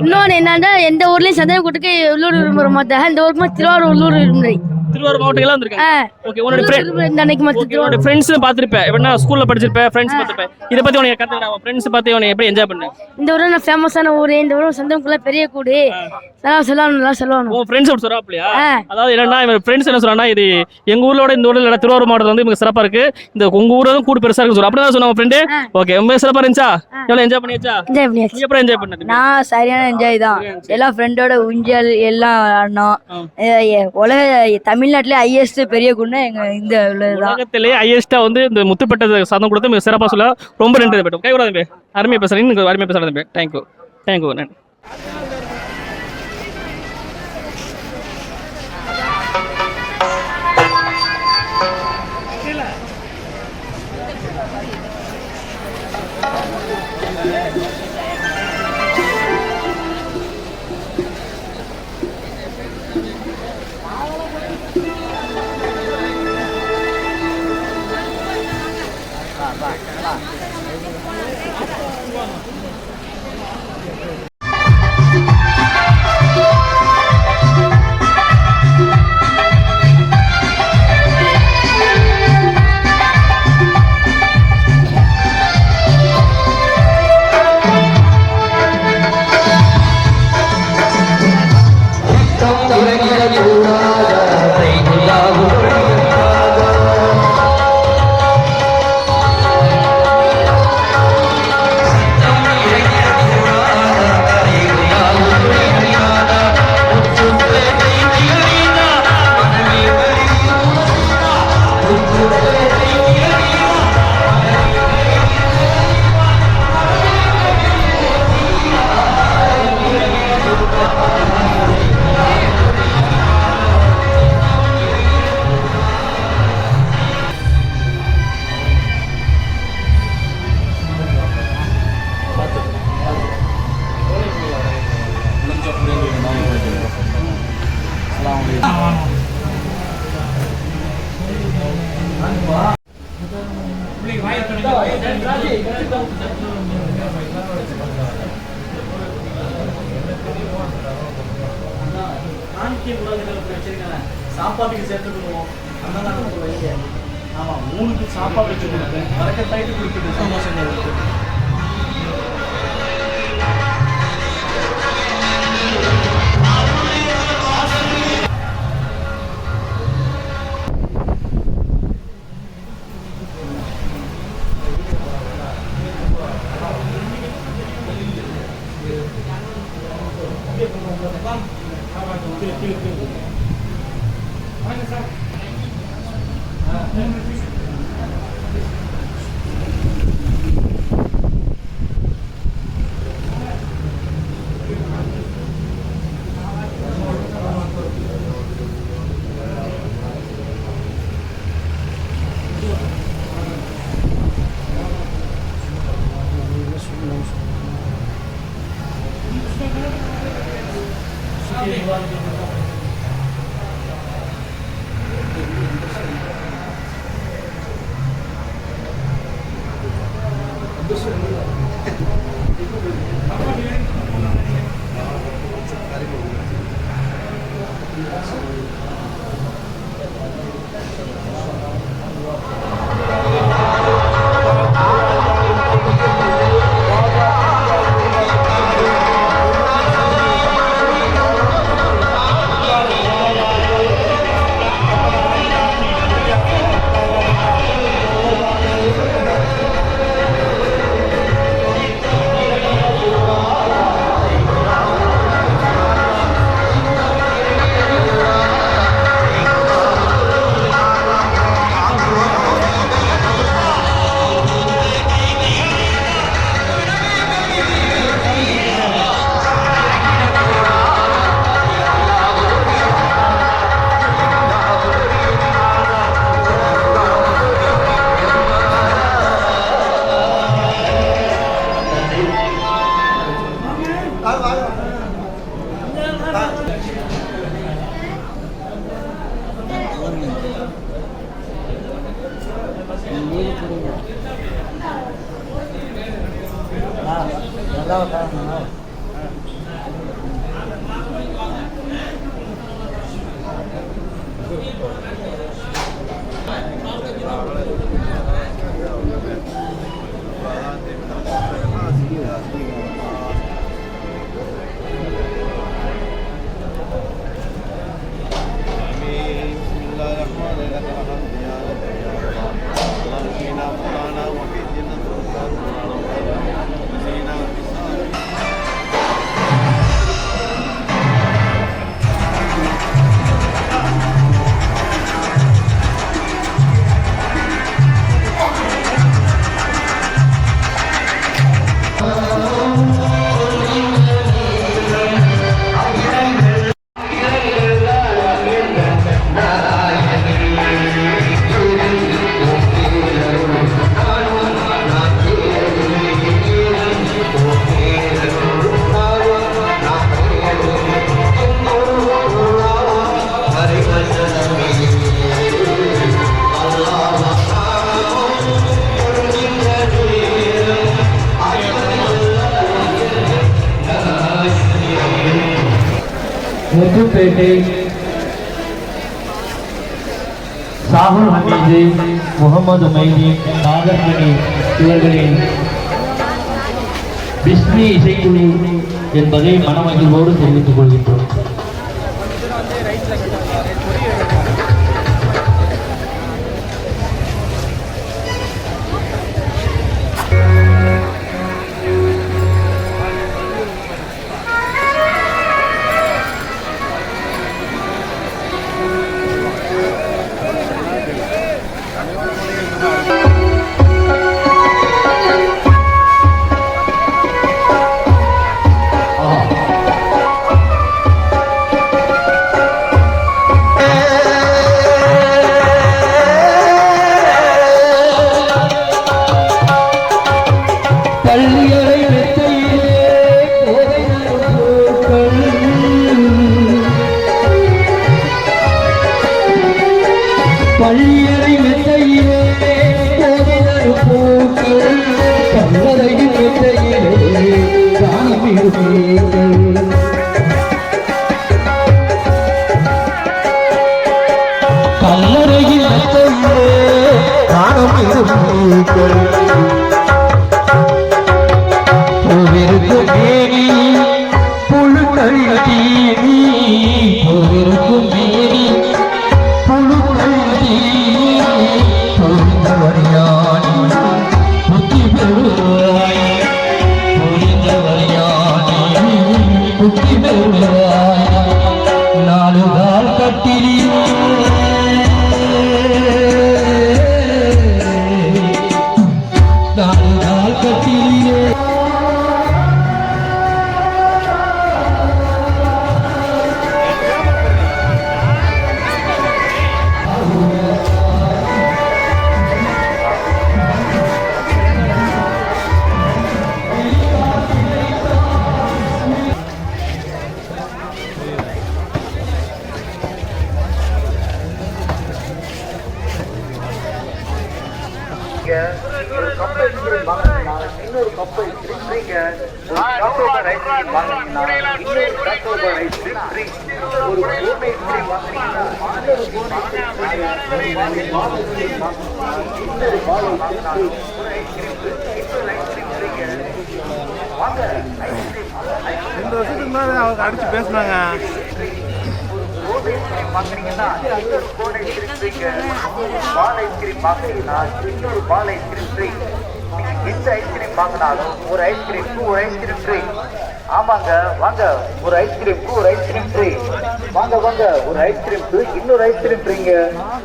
இன்னொன்று என்னன்னா எந்த ஊர்லயும் சந்தன கூட்டுக்கு உள்ளூர் விரும்புற மாட்டாங்க. இந்த ஊருக்கு திருவாரூர் உள்ளூர் விரும்புறேன். திருவாரூர் மாவட்டங்களா வந்திருக்காங்க. ஓகே, உன்னோட இந்த அன்னைக்கு மட்டும் உன்னோட ஃப்ரெண்ட்ஸ் பார்த்திருப்பேன், எப்படின்னா ஸ்கூல்ல படிச்சிருப்பேன், ஃப்ரெண்ட்ஸ் பார்த்திருப்பேன். இதை பத்தி உனக்கு கத்துக்கிட்டா ஃப்ரெண்ட்ஸ் பார்த்து உனக்கு எப்படி என்ஜாய் பண்ணு? இந்த ஊர் நான் ஃபேமஸான ஊர், இந்த ஊர் சந்தனக்குள்ள பெரிய கூடு சொல்லணும். உன் ஃப்ரெண்ட்ஸ் அப்படி சொல்றாப்லையா? அதாவது என்னன்னா இவன் ஃப்ரெண்ட்ஸ் என்ன சொல்றான்னா, இது எங்க ஊர்லோட இந்த ஊர்ல இல்ல திருவாரூர் மாவட்டம் வந்து இவங்க சிறப்பா இருக்கு, இந்த உங்க ஊரும் கூடு பெருசா இருக்கு சொல்ற அப்படிதான் சொன்ன ஃப்ரெண்டு. ஓகே, ரொம்ப சிறப்பா இருந்துச்சா? எவ்வளவு என்ஜாய் பண்ணியாச்சா? நீ எப்படி என்ஜாய் பண்ணது? நான் சரியான என்ஜாய் தான். எல்லா ஃப்ரெண்டோட ஊஞ்சல் எல்லாம் ஆடினோம். தமிழ்நாட்டிலே ஹையஸ்ட் பெரிய குண்டு எங்க இந்த உலகத்திலே ஹையஸ்டா வந்து இந்த முத்துப்பேட்டை சந்தம் கொடுத்து மிக சிறப்பா சொல்ல ரொம்ப நன்றி தம்பி. கை விடாதே, அருமையா பேசுறேன், அருமையா பேசுறேன் தம்பி. தேங்க்யூ நன்றி. சாப்பாட்டுக்கு சேர்த்துக்கணும் அந்த நாள் வைங்க. ஆமாம், 3க்கு சாப்பாடு வச்சு கொடுப்பேன், வரக்கட்டாயிட்டு கொடுத்துட்டு சந்தோஷம் இருக்கு. முத்துப்பேட்டை சாகுல் ஹமீது, முகமது மைதி, நாகர்மணி இவர்களின் பிஸ்மி இசைக்குழு என்பதை மனமகிழ்வோடு தெரிவித்துக் கொள்கின்றோம். பள்ளியறை மெத்தையிலே போதினர் பூக்கள், கல்லறையின் மெத்தையிலே காணமிருப்பீர்கள். கல்லறையின் மெத்தையிலே காணமிருப்பீர்கள். பூவிருக்கும் மேனி புழுக்கறி தீனி, பூவிருக்கும் மேனி புத்தி பெறுவாய், புத்தி பெறுவாய். 4 கால் கட்டிலே 4 கால் கட்டிலே ஒரு கப்பை வாங்கினா இன்னொரு கப்பை ஃப்ரீங்க. ஒரு ஐஸ்கிரீம் வாங்கினா இன்னொரு ஐஸ்கிரீம் ஃப்ரீ. ஒரு கோன் ஐஸ்கிரீம் வாங்கினா இன்னொரு கோன் ஐஸ்கிரீம் ஃப்ரீ. பால் ஐஸ்கிரீம் வாங்கினா இன்னொரு பால் ஐஸ்கிரீம் ஃப்ரீ. ஒரு ஐஸ்கிரீம் இன்னொரு ஐஸ்கிரீம் ஃப்ரீங்க. வாங்க ஐஸ்கிரீம் 2 வருஷத்துக்கு முன்னாடி அவங்க அடிச்சு பேசினாங்க. கோன் ஐஸ்கிரீம் வாங்குறீங்கன்னா இன்னொரு கோன் ஐஸ்கிரீம் ஃப்ரீங்க. பால் ஐஸ்கிரீம் வாங்குறீங்கன்னா இன்னொரு பால் ஐஸ்கிரீம் ஃப்ரீ. எந்த ஐஸ்கிரீம் வாங்கினாலும் ஒரு ஐஸ்கிரீம்க்கு ஒரு ஐஸ்கிரீம் ஃப்ரீ. ஆமாங்க வாங்க, ஒரு ஐஸ்கிரீம்க்கு ஒரு ஐஸ்கிரீம் ஃப்ரீ. வாங்க வாங்க, ஒரு ஐஸ்கிரீம்க்கு இன்னொரு ஐஸ்கிரீம் ஃப்ரீங்க.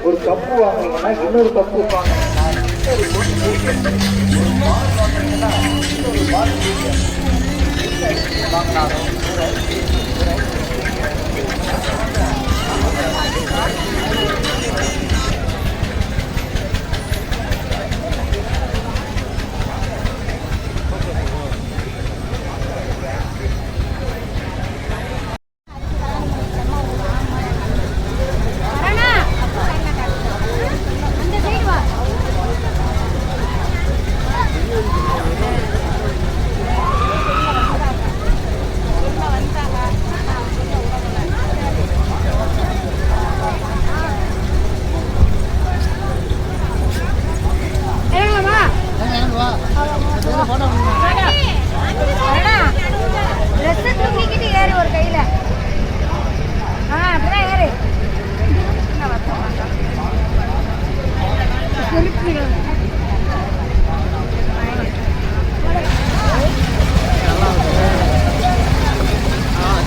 ஒரு கப்பு வாங்குனீங்கன்னா இன்னொரு கப்பு வாங்கினீங்கன்னா இன்னொரு கோன் ஃப்ரீங்க. ஒரு பால் வாங்குறீங்கன்னா இன்னொரு பால் ஃப்ரீங்க. எந்த ஐஸ்கிரீம் வாங்கினாலும் ஒரு ஐஸ்கிரீம்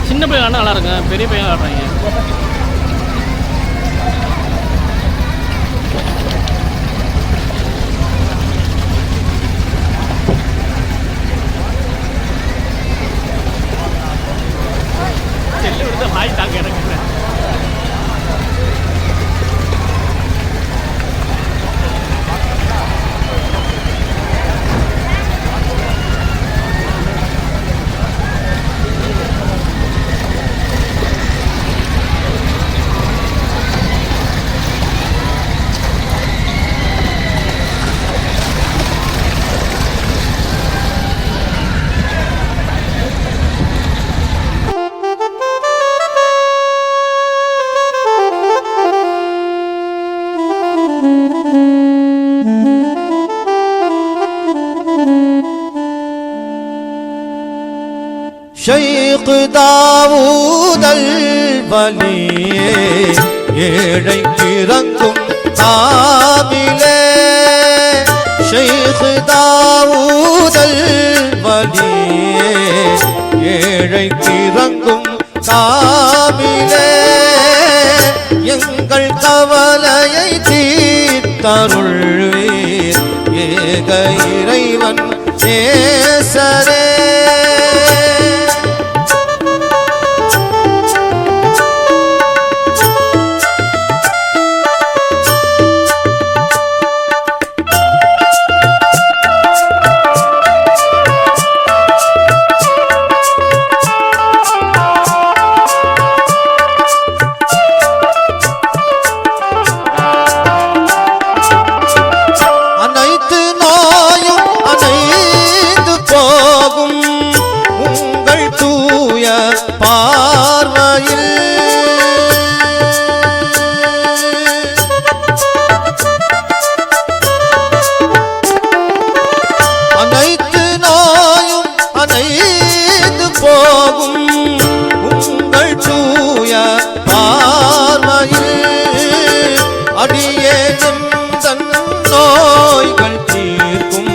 சின்ன பையன் நல்லா இருக்கும், பெரிய பையன் ஆடுறாங்க. செல்லு விடுத்த வாய் தாங்க எனக்கு. ஷைக் தாவூதல் வலியே ஏழைக்கு இறங்கும் காமிலே ஷைக் தாவூதல் வலியே ஏழைக்கு இறங்கும் காமிலே எங்கள் கவலையை தீர்த்தருள்வீர் ஏக இறைவன் நேசரே பார்வையில் அனைத்து நோயும் அனைத்து போகும் உங்கள் தூய பார்வையில் அடியே தன் நோய்கள் தீர்க்கும்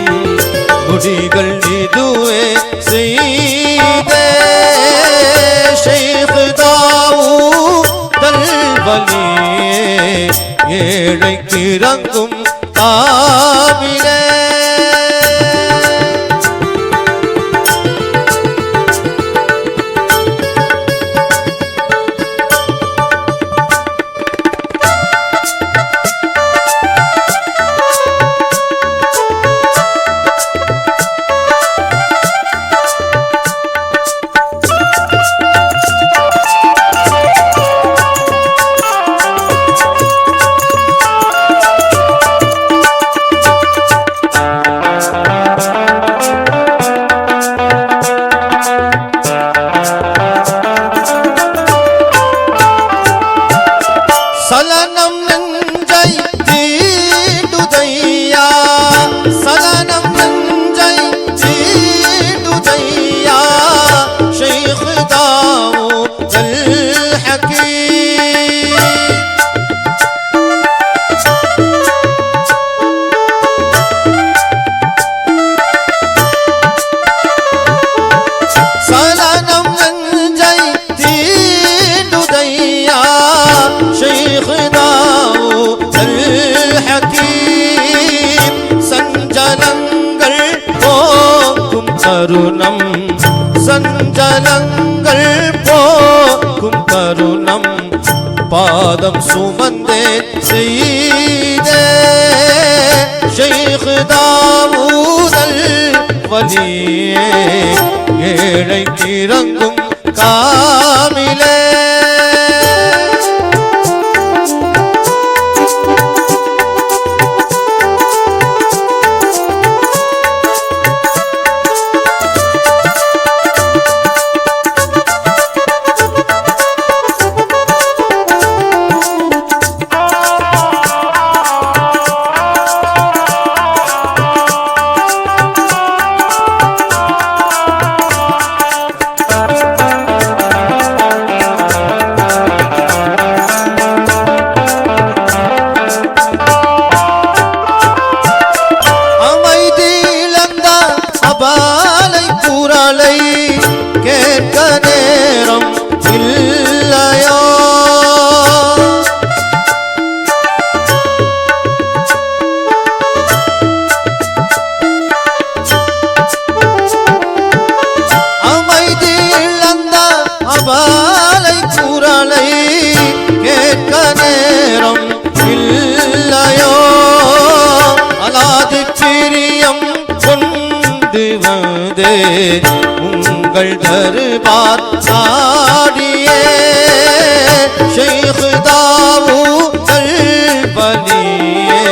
முடிகள் இதுவே செய்தே ஷைக் தாவூதல் வலியே ஏழைக்கு இறங்கும் காமிலே சலனம் நெஞ்சை தீண்டுதையா சலனம் நெஞ்சை தீண்டுதையா ஷைக் தாவூதல் ஹகீம் சலனம் நெஞ்சை தீண்டுதையா ஷைக் தாவூதல் ஹகீம் சஞ்சலங்கள் போக்கும் தருணம் சஞ்சலங்கள் போக்கும் தருணம் பாதம் சுமந்தே செய்தே ஷைக் தாவூதல் வலியே ஏழைக்கு இறங்கும் காமிலே அபாலை குரலை கேட்க நேரம் இல்லையோ அமைதி இழந்த அபாலை குரலை கேட்க நேரம் இல்லையோ அலாதி பிரியம் கொண்டு வந்தே உங்கள் தருபார் சாடியே ஷைக் தாவூதல் வலியே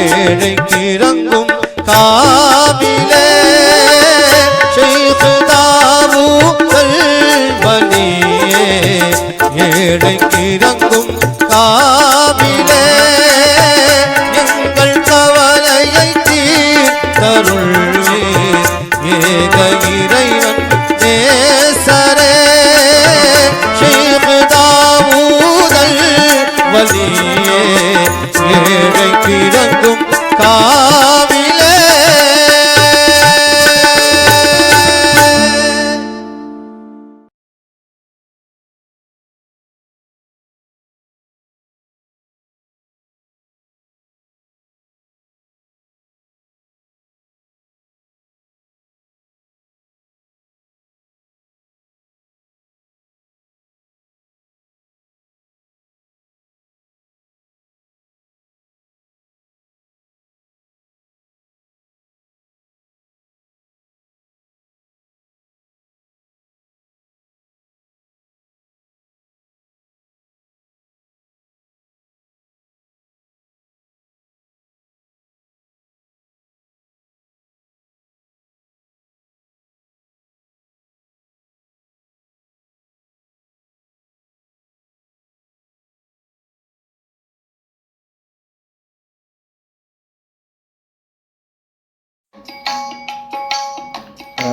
ஏழைக்கு இறங்கும் காமிலே ஷைக் தாவூதல் வலியே ஏழைக்கு இறங்கும் காமிலே எங்கள் கவலையை தீர்த்தருள்வீர் ஏக இறைவன் நேசரே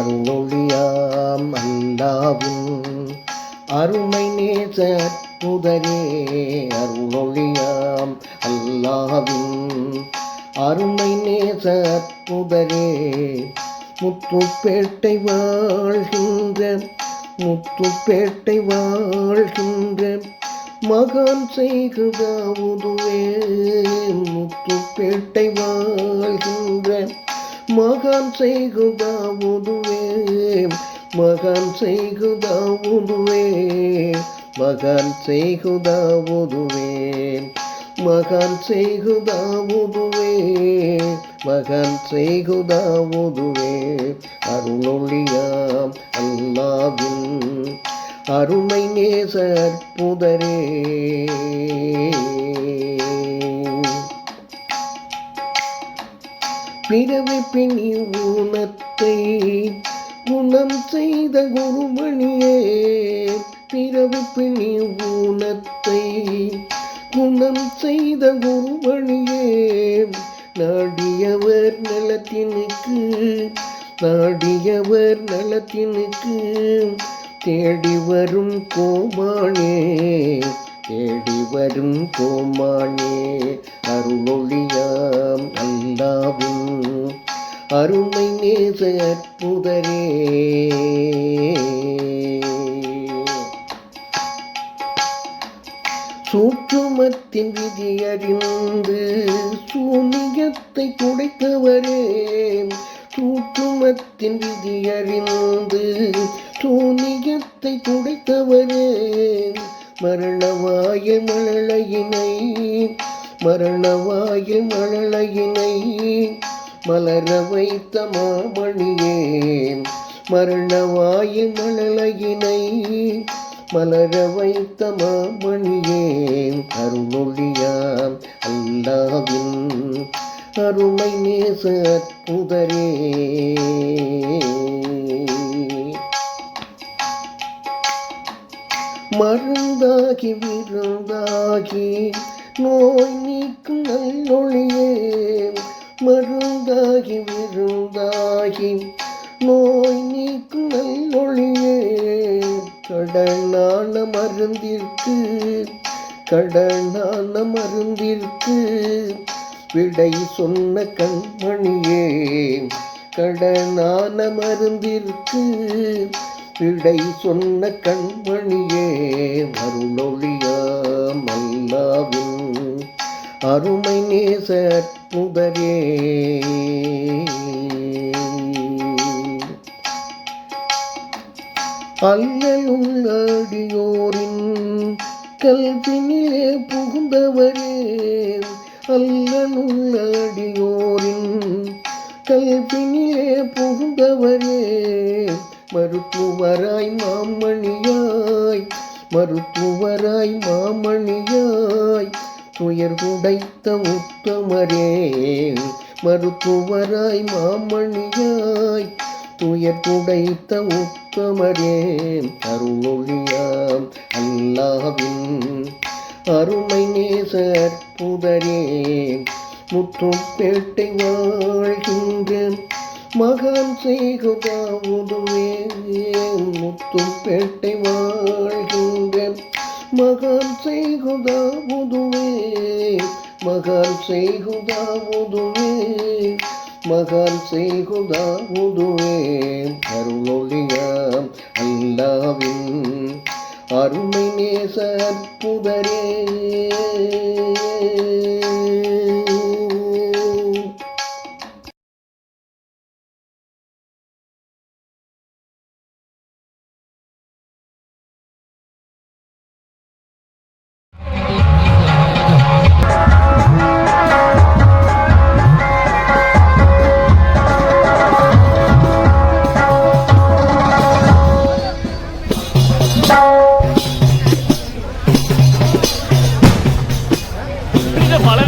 அருளொளியாம் அல்லாவின் அருமை நேச அற்புதரே அருளொளியாம் அல்லாவின் அருமை நேச அற்புதரே முத்துப்பேட்டை வாழ்கின்ற மகான் செய்குதாவுதுவே முத்துப்பேட்டை வாழ்கின்ற மகான் செய்குதாவுதுவே மகான் செய்குதாவுதுவே மகான் செய்குதாவுதுவே மகான் செய்குதாவுதுவே மகான் செய்குதாவுதுவே அருளொளியாம் அல்லாவின் அருமை நேச அற்புதரே பிறவி பிணி ஊனத்தை குணம் செய்த குருமணியே பிறவி பிணி ஊனத்தை குணம் செய்த குருமணியே நாடியவர் நலத்தினுக்கு தேடி வரும் கோமானே அருளொளியாம் அல்லாவின் அருமை நேச அற்புதரே சூற்றுமத்தின் விதியறிந்து சூனியத்தை குடைத்தவரே சூற்றுமத்தின் விதியறிந்து சூனியத்தை குடைத்தவரே மரணவாய மழலையினை மலர வைத்த மாமணியே மரணவாய மழலையினை மலர வைத்த மாமணியே அருளொளியாம் அல்லாவின் அருமை நேச அற்புதரே மருந்தாகி விருந்தாகி நோய் நீக்கும் நல்லொளியே மருந்தாகி விருந்தாகி நோய் நீக்கும் நல்லொளியே கடனான மருந்திற்கு விடை சொன்ன கண்மணியே கடனான மருந்திற்கு விடை சொன்ன கண்மணியே அருளொளியாம் அல்லாவின் அருமை நேச அற்புதரே அல்லலுள்ளடியோரின் கல்வினிலே புகுந்தவரே அல்லலுள்ளடியோரின் கல்வினிலே புகுந்தவரே மருத்துவராய் மாமணியாய் துயர் குடைத்த உத்தமரே மருத்துவராய் மாமணியாய் துயர் குடைத்த உத்தமரே அருளொளியாம் அல்லாவின் அருமை நேச அற்புதரே முத்துப்பேட்டை வாழ்கின்ற மகான் செய்குதாவுதுவே முத்துப்பேட்டை வாழ்கின்ற மகான் செய்குதாவுதுவே மகான் செய்குதாவுதுவே மகான் செய்குதாவுதுவே அருளொளியாம் அல்லாவின் அருமை நேச அற்புதரே இந்த பல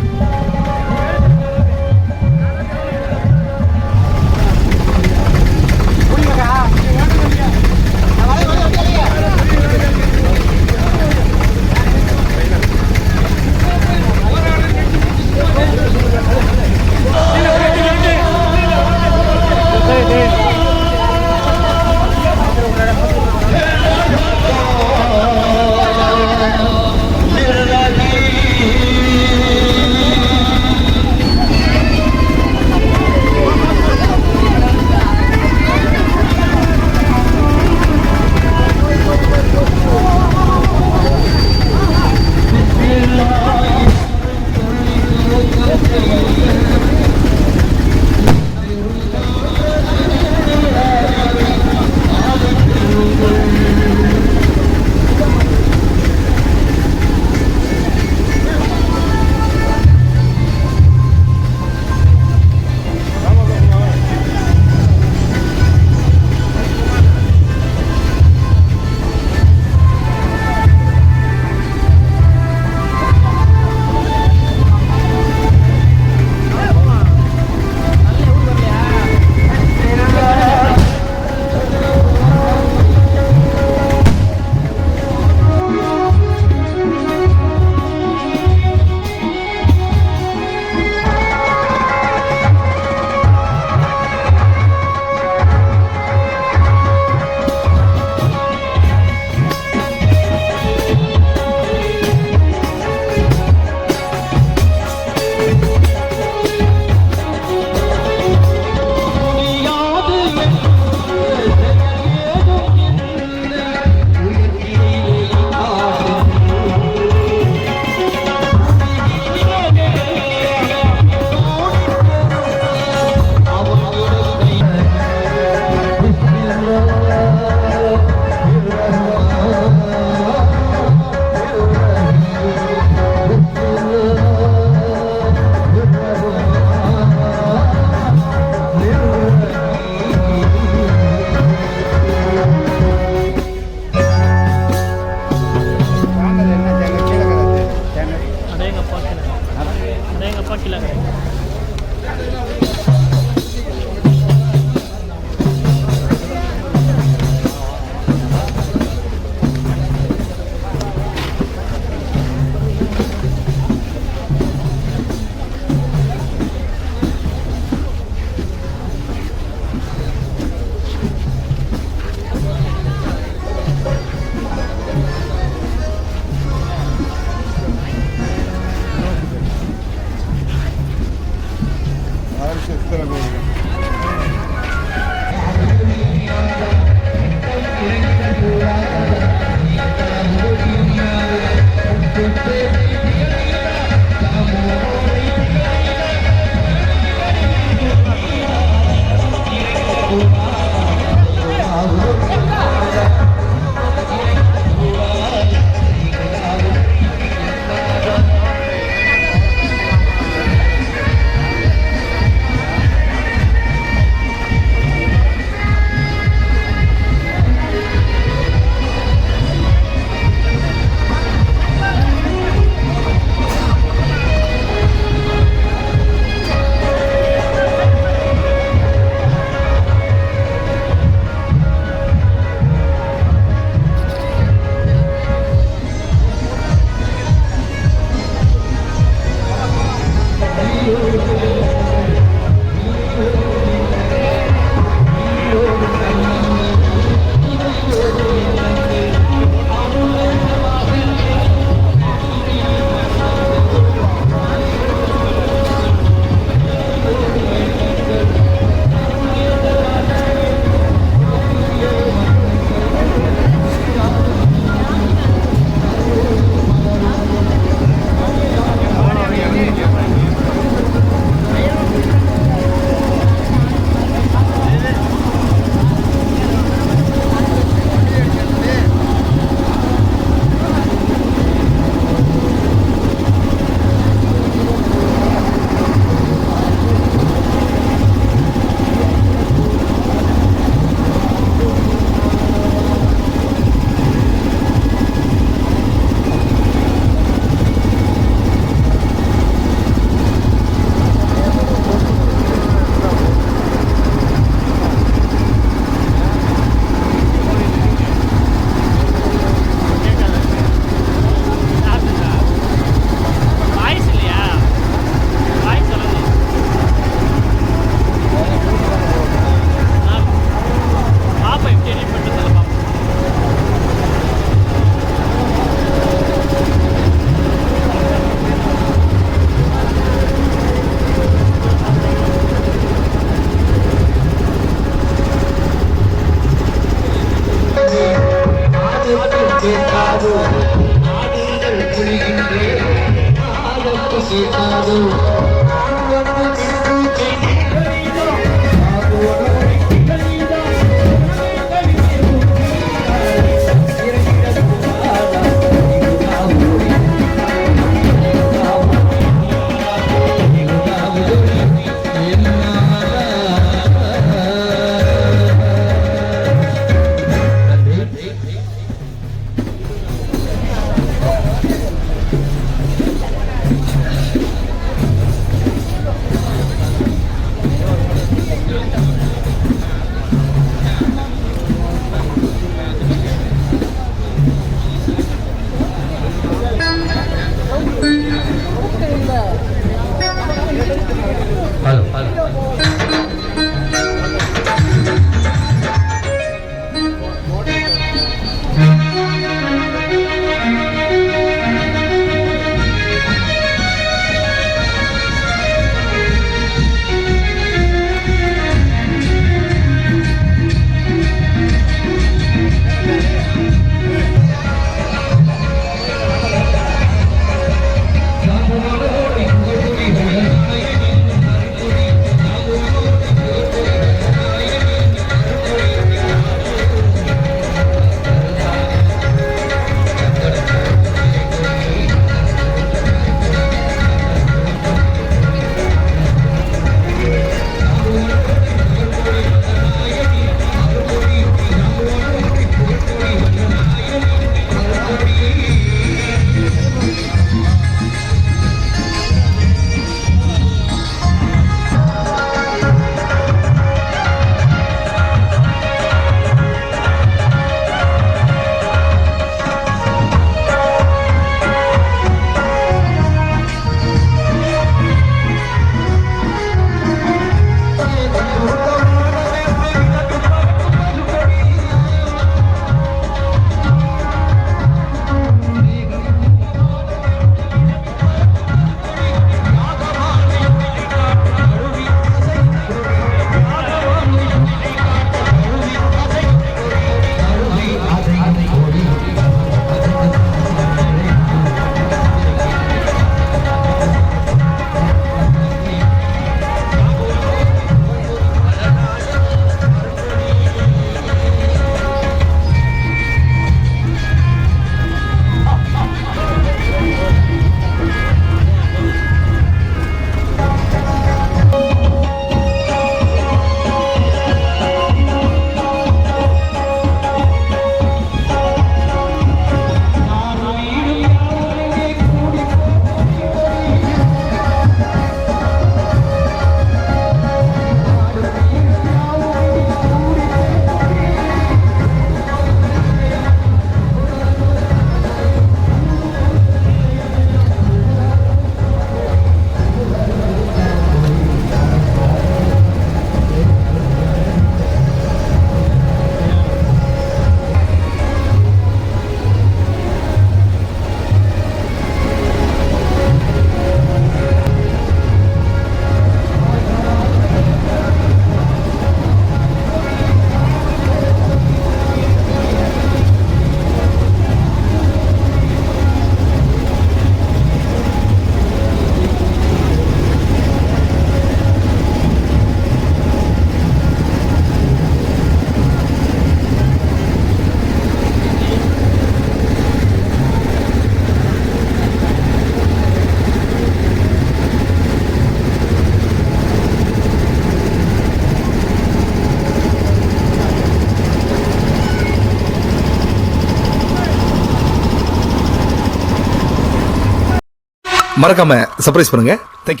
மறக்காம சர்ப்ரைஸ் பண்ணுங்க. தேங்க்யூ.